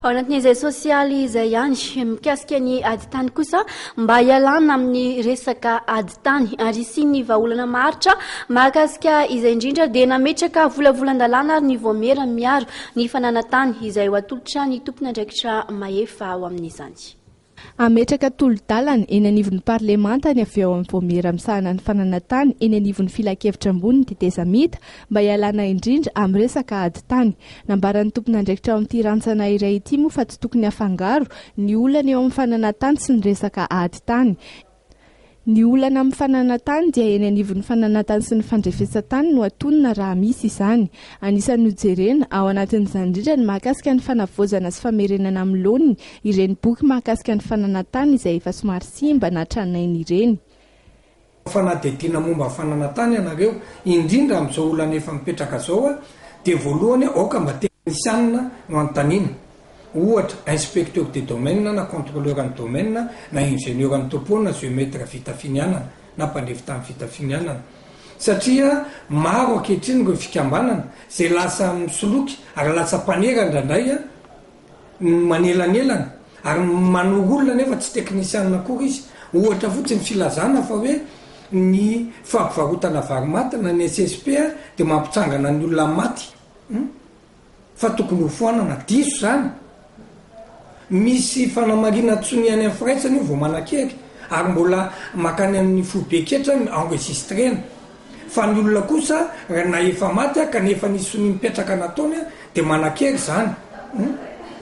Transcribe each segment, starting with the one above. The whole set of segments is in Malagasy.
Ao anatin'izay sosialy izay ihany mikasika ny aditany kosa mba hialana amin'ny resaka aditany ary sy ny vahaolana maharitra mahakasika izay indrindra dia nametraka volavolan-dalàna ary ny voamera miaro ny fananantany izay ho atolotra ny tompony andraikitra mahefa ao amin'izany. Ametraka tolo-dalana eny anivon'ny parlemanta ny avy eo amin'ny voamera misahana ny fananantany eny anivon'ny filakevitra ambony ny Tetezamita mba hialana indrindra amin'ny resaka aditany. Nambaran'ny tompony andraikitra ao amin'ity rantsana iray ity moa fa tsy tokony afangaro ny olana eo amin'ny fananantany sy ny resaka aditany. Ny olana amin'ny fananantany dia eny anivon'ny fananantany sy ny fandrefesantany no atonina raha misy izany. Anisan'ny hojerena ao anatin'izany indrindra ny mahakasika ny fanavoazana sy famerenana amin'ny laoniny ireny boky mahakasika ny fananantany izay efa somary simba na tranainy ireny. Fanadihadiana momba fananantany ianareo indrindra amin'izao olana efa mipetraka zao dia voalohany aoka mba teknisianina no anontaniana. Ohatra inspecteur de domaine na contrôleur en domaine na ingénieur en topo na géomètre vita finianana na mpandevo tany vita finianana. Satria maro ankehitriny ireo fikambanana izay lasa misoloky ary lasa mpanera indraindray manelanelana ary manoro olona nefa tsy teknisianina akory izy. Ohatra fotsiny filazana fa hoe ny fampivarotana varimata na ny SSP dia mampitsangana ny olona maty fa tokony ho foanana diso zany. Misy fanamarina tsony any amin'ny firaisany io vao manakery ary mbola makany amin'ny fobeketra enregistrena fa ny olona kosa na efa maty kanefa nisy sony mipetraka nataony dia manakery zany.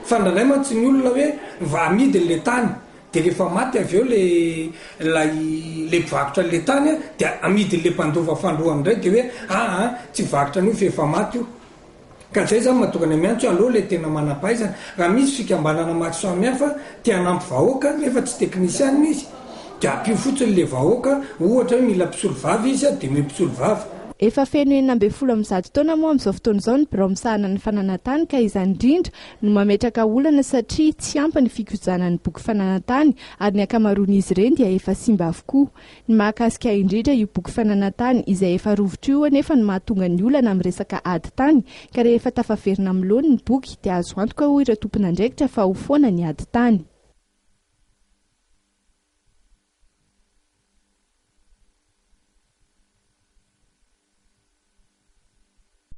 Fa ndraindray mantsy ny olona hoe va amidy le tany dia rehefa maty avy eo le mpivarotra le tany dia amidy le mpandova fandohany indray dia hoe tsy varotra an'io fa efa maty io. Ka zay zany mahatonga ny miantso aloha le tena manam-pahaizana raha misy fikambanana maro samihafa tia hanampy vahoaka nefa tsy teknisianina izy dia ampio fotsiny le vahoaka. Ohatra hoe mila mpisolo vavy izy dia mila mpisolo vavy. Efa feno 12 taona moa amin'izao fotoana izao ny birao misahana ny fananantany ka izany indrindra no mametraka olana satria tsy ampy ny fikojana ny boky fananantany ary ny akamaroan'izy ireny dia efa simba avokoa. Ny mahakasika indrindra io boky fananantany izay efa rovitra io nefa ny mahatonga ny olana amin'ny resaka aditany ka rehefa tafaverina amin'ny laoniny ny boky dia azo antoka hoy ireo tompony andraikitra fa ho foana ny aditany.